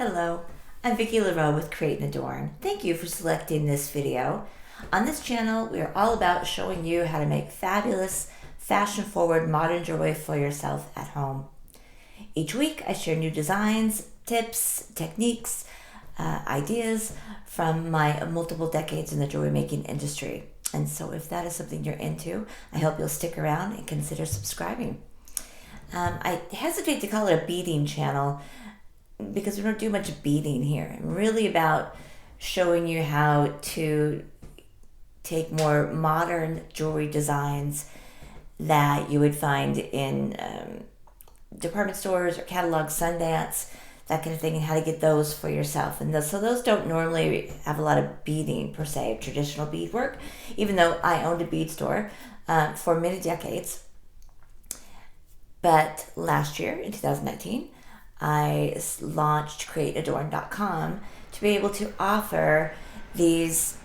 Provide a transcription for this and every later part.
Hello, I'm Vicki LaRoe with Create and Adorn. Thank you for selecting this video. On this channel, we are all about showing you how to make fabulous, fashion-forward modern jewelry for yourself at home. Each week, I share new designs, tips, techniques, ideas from my multiple decades in the jewelry making industry. And so if that is something you're into, I hope you'll stick around and consider subscribing. I hesitate to call it a beading channel because we don't do much beading here. I'm really about showing you how to take more modern jewelry designs that you would find in department stores or catalogs, Sundance, that kind of thing, and how to get those for yourself. And so those don't normally have a lot of beading per se, traditional beadwork, even though I owned a bead store for many decades. But last year, in 2019, I launched CreateAdorn.com to be able to offer these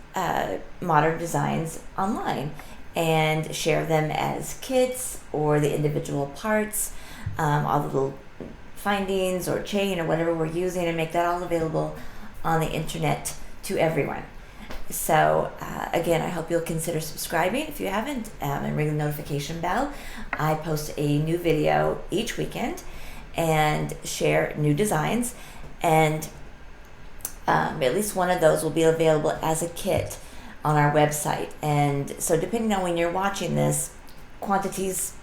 modern designs online and share them as kits or the individual parts, all the little findings or chain or whatever we're using, and make that all available on the internet to everyone. So again, I hope you'll consider subscribing if you haven't, and ring the notification bell. I post a new video each weekend and share new designs, and at least one of those will be available as a kit on our website. And so depending on when you're watching this, quantities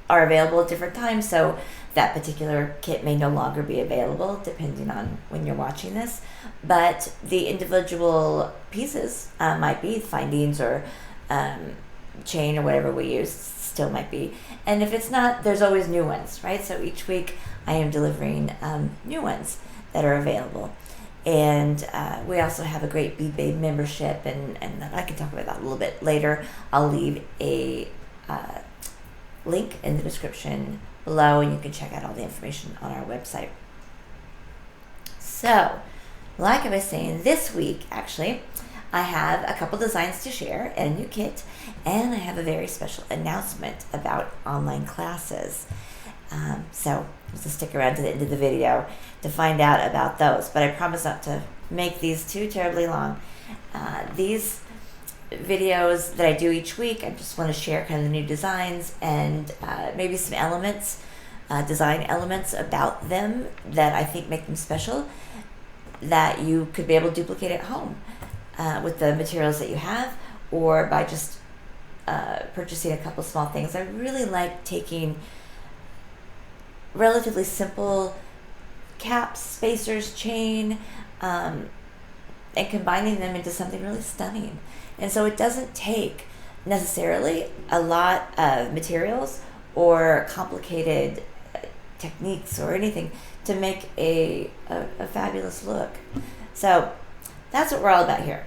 are available at different times, so that particular kit may no longer be available depending on when you're watching this, but the individual pieces might be findings or chain or whatever we use still might be. And if it's not, there's always new ones, right? So each week I am delivering new ones that are available. And we also have a great Bead Babe membership, and I can talk about that a little bit later. I'll leave a link in the description below, and you can check out all the information on our website. So, like I was saying, this week, actually, I have a couple designs to share and a new kit, and I have a very special announcement about online classes. So, just stick around to the end of the video to find out about those, but I promise not to make these too terribly long. These videos that I do each week, I just want to share kind of the new designs and maybe some elements, design elements about them that I think make them special, that you could be able to duplicate at home with the materials that you have, or by just purchasing a couple small things. I really like taking relatively simple caps, spacers, chain, and combining them into something really stunning. And so it doesn't take necessarily a lot of materials or complicated techniques or anything to make a fabulous look. So that's what we're all about here.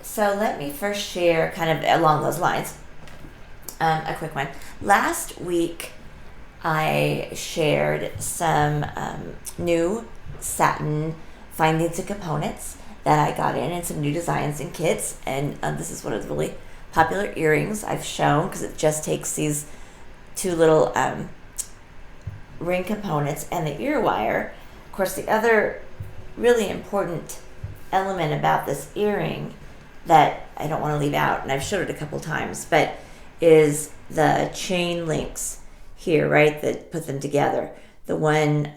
So let me first share, kind of along those lines, a quick one. Last week I shared some new satin findings and components that I got in, and some new designs and kits. And this is one of the really popular earrings I've shown, because it just takes these two little ring components and the ear wire. Of course, the other really important element about this earring that I don't want to leave out, and I've showed it a couple times, but is the chain links here, right, that put them together. The one,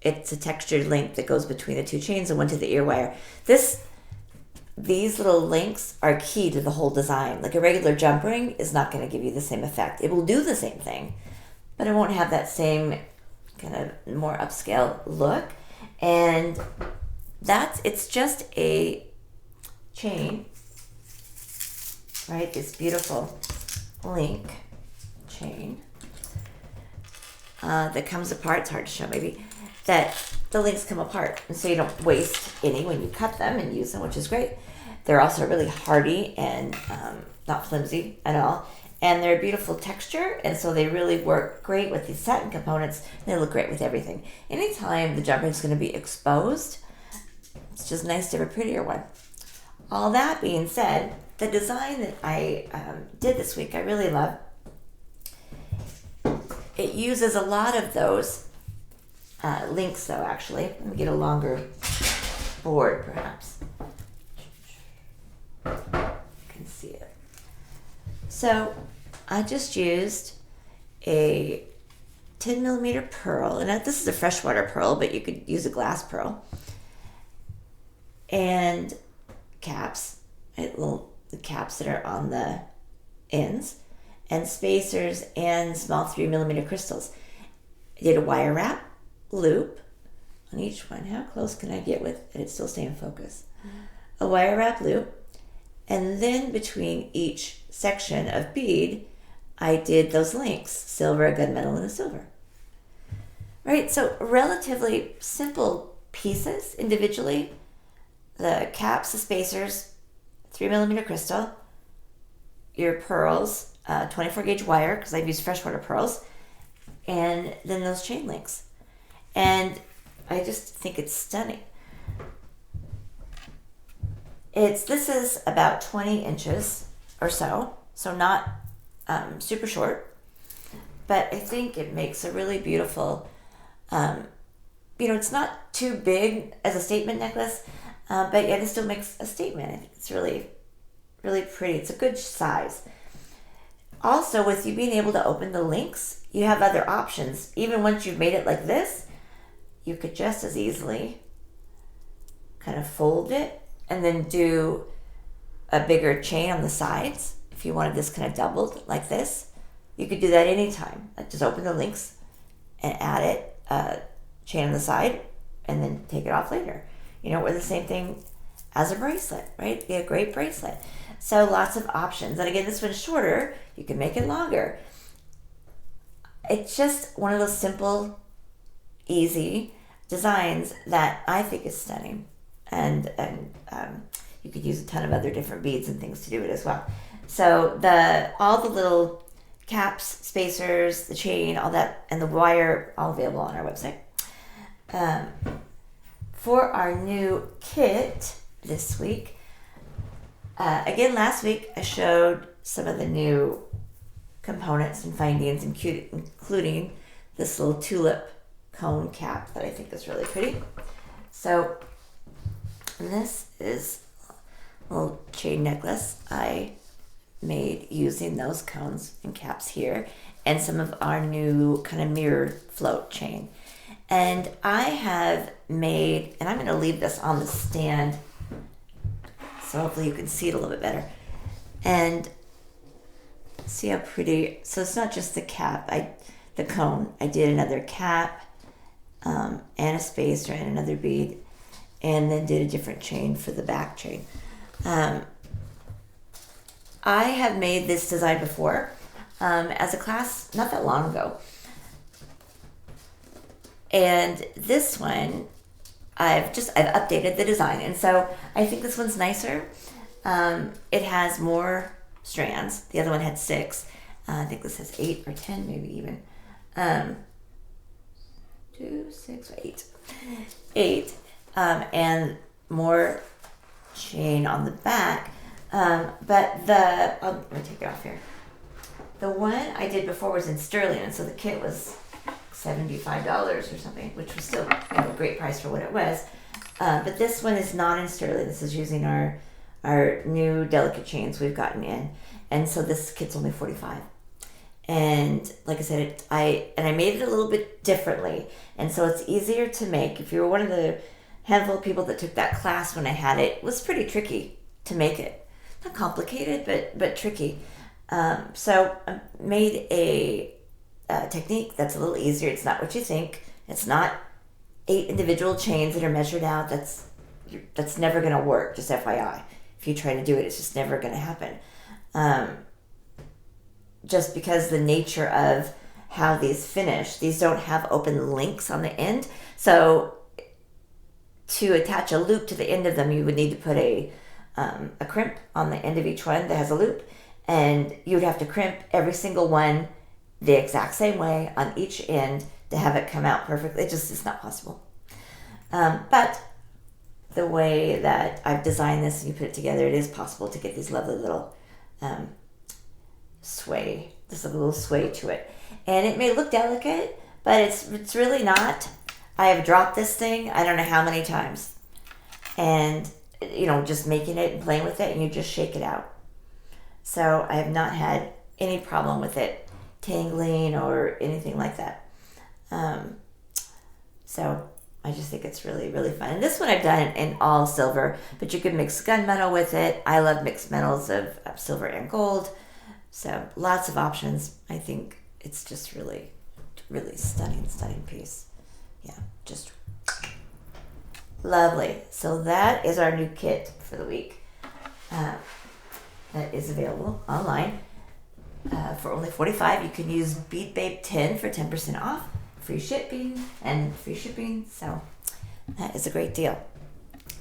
it's a textured link that goes between the two chains, and one to the ear wire. These little links are key to the whole design. Like a regular jump ring is not going to give you the same effect. It will do the same thing, but it won't have that same kind of more upscale look. And it's just a chain, right? This beautiful link chain that comes apart. It's hard to show maybe. That the links come apart, and so you don't waste any when you cut them and use them, which is great. They're also really hardy and not flimsy at all, and they're a beautiful texture, and so they really work great with these satin components, and they look great with everything. Anytime the jump ring is going to be exposed, it's just nice to have a prettier one. All that being said, the design that I did this week, I really love. It uses a lot of those links though, actually. Let me get a longer board perhaps. You can see it. So I just used a 10 millimeter pearl, and this is a freshwater pearl, but you could use a glass pearl, and caps, right? The caps that are on the ends, and spacers, and small 3 millimeter crystals. I did a wire wrap loop on each one. How close can I get with it? It's still staying in focus. A wire wrap loop, and then between each section of bead, I did those links, silver, a gunmetal, and a silver. Right, so relatively simple pieces individually. The caps, the spacers, 3 millimeter crystal, your pearls, 24 gauge wire, because I've used freshwater pearls, and then those chain links. And I just think it's stunning. This is about 20 inches or so not super short, but I think it makes a really beautiful, it's not too big as a statement necklace, but yet it still makes a statement. I think it's really, really pretty. It's a good size. Also, with you being able to open the links, you have other options. Even once you've made it like this, you could just as easily kind of fold it and then do a bigger chain on the sides. If you wanted this kind of doubled like this, you could do that anytime. Like just open the links and add it, chain on the side, and then take it off later. Or the same thing as a bracelet, right? Be a great bracelet. So lots of options. And again, this one's shorter. You can make it longer. It's just one of those simple, easy designs that I think is stunning. And you could use a ton of other different beads and things to do it as well. So all the little caps, spacers, the chain, all that, and the wire, all available on our website. For our new kit this week, again, last week I showed some of the new components and findings, including this little tulip cone cap that I think is really pretty. So this is a little chain necklace I made using those cones and caps here, and some of our new kind of mirror float chain. And I have made, and I'm going to leave this on the stand so hopefully you can see it a little bit better. And see how pretty, so it's not just the cap, the cone. I did another cap and a spacer and another bead, and then did a different chain for the back chain. I have made this design before as a class not that long ago. And this one, I've updated the design. And so I think this one's nicer. It has more strands. The other one had 6. I think this has 8 or 10, maybe even. 2, 6, 8. 8. And more chain on the back. But let me take it off here. The one I did before was in sterling, and so the kit was $75 or something, which was still a great price for what it was. But this one is not in sterling. This is using our new delicate chains we've gotten in, and so this kit's only $45. And like I said, I made it a little bit differently, and so it's easier to make. If you were one of the handful of people that took that class when I had it, it was pretty tricky to make it. Not complicated, but tricky. So I made a technique that's a little easier. It's not what you think. It's not 8 individual chains that are measured out. That's never going to work, just FYI. If you try to do it, it's just never going to happen. Just because the nature of how these finish, these don't have open links on the end. So to attach a loop to the end of them, you would need to put a crimp on the end of each one that has a loop, and you would have to crimp every single one the exact same way on each end to have it come out perfectly. It's not possible. But the way that I've designed this and you put it together, it is possible to get these lovely little sway, just a little sway to it. And it may look delicate, but it's really not. I have dropped this thing, I don't know how many times. And, just making it and playing with it, and you just shake it out. So I have not had any problem with it tangling or anything like that. So I just think it's really, really fun. And this one I've done in all silver, but you can mix gunmetal with it. I love mixed metals of silver and gold. So lots of options. I think it's just really, really stunning piece. Yeah, just lovely. So that is our new kit for the week. That is available online for only $45. You can use Bead Babe 10 for 10% off, free shipping. So that is a great deal.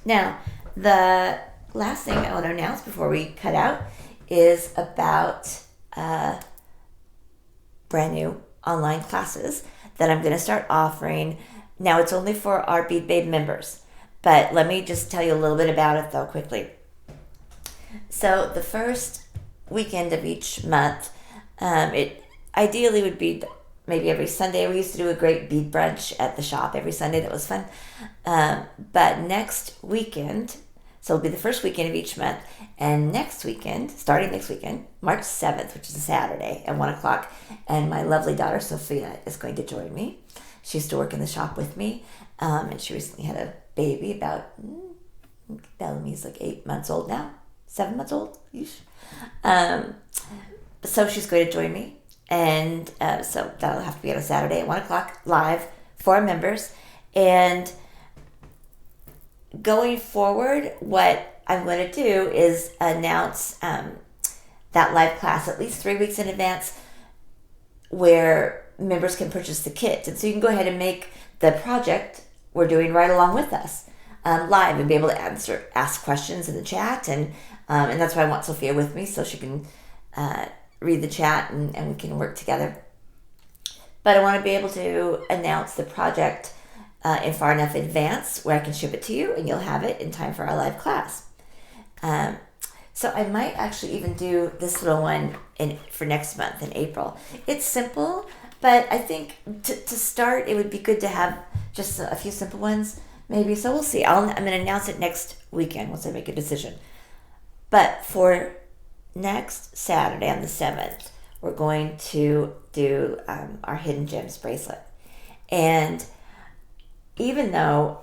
Now, the last thing I want to announce before we cut out is about brand new online classes that I'm going to start offering. Now, it's only for our Bead Babe members, but let me just tell you a little bit about it though quickly. So the first weekend of each month, it ideally would be maybe every Sunday. We used to do a great bead brunch at the shop every Sunday. That was fun. But next weekend, so it'll be the first weekend of each month, and starting next weekend, March 7th, which is a Saturday at 1 o'clock, and my lovely daughter Sophia is going to join me. She used to work in the shop with me, and she recently had a baby about, Bellamy's like 8 months old now. 7 months old. So she's going to join me, and so that'll have to be on a Saturday at 1 o'clock live for our members. And going forward, what I'm going to do is announce that live class at least 3 weeks in advance, where members can purchase the kit, and so you can go ahead and make the project we're doing right along with us live and be able to ask questions in the chat. And that's why I want Sophia with me, so she can read the chat and we can work together. But I want to be able to announce the project in far enough advance where I can ship it to you and you'll have it in time for our live class. So I might actually even do this little one for next month in April. It's simple, but I think to start, it would be good to have just a few simple ones maybe. So we'll see. I'm going to announce it next weekend once I make a decision. But for next Saturday on the 7th, we're going to do our Hidden Gems bracelet. And even though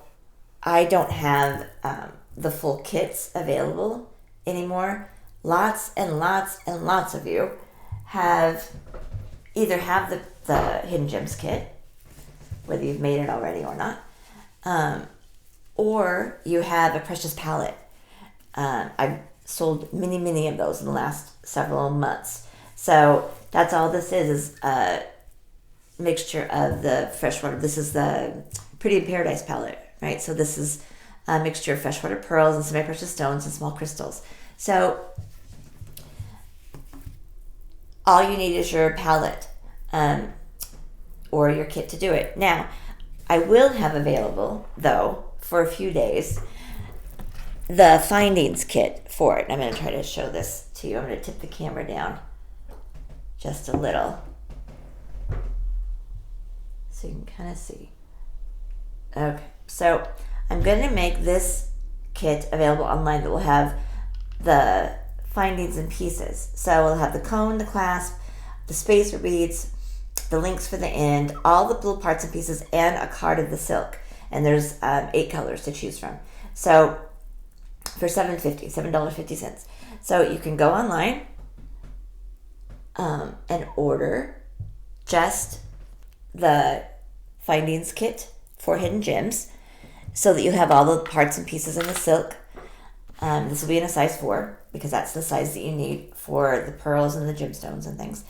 I don't have the full kits available anymore, lots and lots and lots of you have the Hidden Gems kit, whether you've made it already or not, or you have a precious palette. I've sold many of those in the last several months. So that's all this is a mixture of the Freshwater. This is the Pretty in Paradise palette, right? So this is a mixture of Freshwater Pearls and semi-precious stones and small crystals. So all you need is your palette or your kit to do it. Now, I will have available, though, for a few days, the findings kit for it. I'm going to try to show this to you. I'm going to tip the camera down just a little so you can kind of see. Okay, so I'm going to make this kit available online that will have the findings and pieces. So we'll have the cone, the clasp, the spacer beads, the links for the end, all the little parts and pieces, and a card of the silk. And there's 8 colors to choose from. So for $7.50. So you can go online and order just the findings kit for Hidden Gems so that you have all the parts and pieces in the silk. This will be in a size 4 because that's the size that you need for the pearls and the gemstones and things.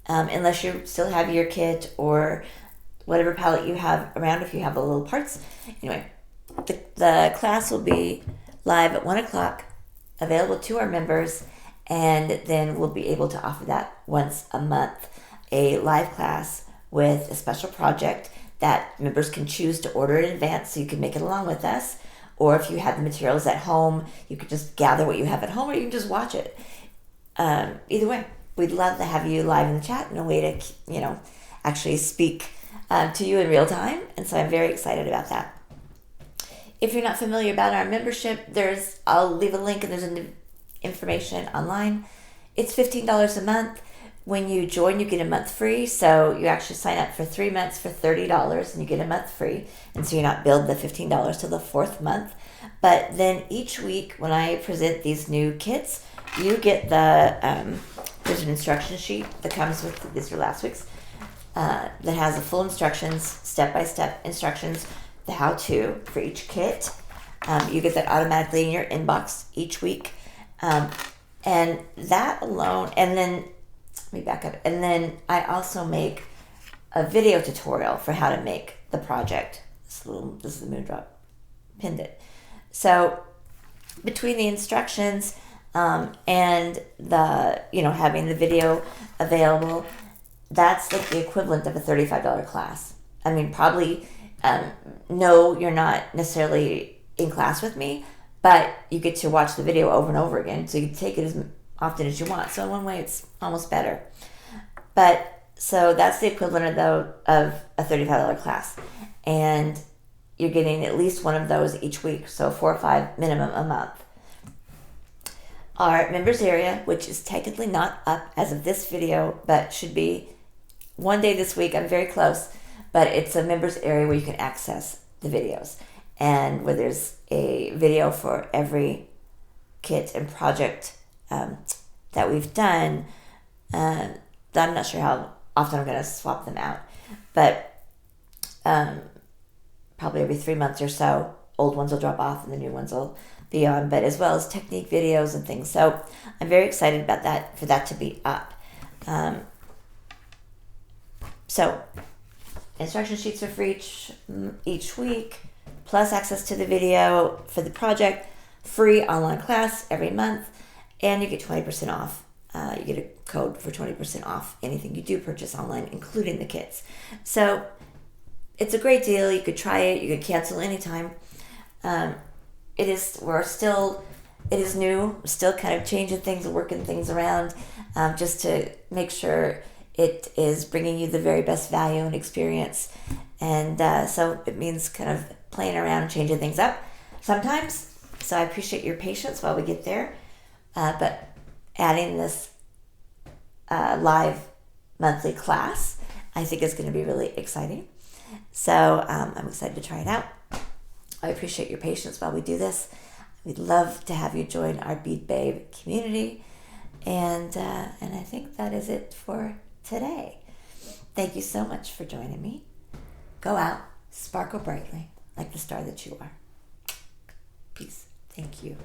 Unless you still have your kit or whatever palette you have around, if you have the little parts. Anyway, the class will be live at 1 o'clock, available to our members, and then we'll be able to offer that once a month, a live class with a special project that members can choose to order in advance so you can make it along with us. Or if you have the materials at home, you could just gather what you have at home, or you can just watch it. Either way, we'd love to have you live in the chat in a way to, actually speak to you in real time. And so I'm very excited about that. If you're not familiar about our membership, I'll leave a link and there's information online. It's $15 a month. When you join, you get a month free. So you actually sign up for 3 months for $30 and you get a month free. And so you're not billed the $15 till the 4th month. But then each week when I present these new kits, you get there's an instruction sheet that comes with, these are last week's, that has the full instructions, step-by-step instructions, the how-to for each kit. You get that automatically in your inbox each week. And that alone, and then, let me back up, and then I also make a video tutorial for how to make the project. This is the Moondrop pendant. So between the instructions and the, having the video available, that's like the equivalent of a $35 class. I mean, probably, no, you're not necessarily in class with me, but you get to watch the video over and over again, so you can take it as often as you want. So in one way, it's almost better. But so that's the equivalent of a $35 class, and you're getting at least one of those each week, so 4 or 5 minimum a month. Our members area, which is technically not up as of this video, but should be one day this week. I'm very close, but it's a members area where you can access the videos, and where there's a video for every kit and project that we've done. I'm not sure how often I'm going to swap them out, but probably every 3 months or so, old ones will drop off and the new ones will be on, but as well as technique videos and things. So I'm very excited about that, for that to be up. So instruction sheets are for each week, plus access to the video for the project, free online class every month, and you get 20% off. You get a code for 20% off anything you do purchase online, including the kits. So it's a great deal. You could try it. You could cancel anytime. It is new. We're still kind of changing things and working things around, just to make sure it is bringing you the very best value and experience. And so it means kind of playing around and changing things up sometimes. So I appreciate your patience while we get there. But adding this live monthly class, I think is going to be really exciting. So I'm excited to try it out. I appreciate your patience while we do this. We'd love to have you join our Bead Babe community. And I think that is it for today. Thank you so much for joining me. Go out, sparkle brightly like the star that you are. Peace. Thank you.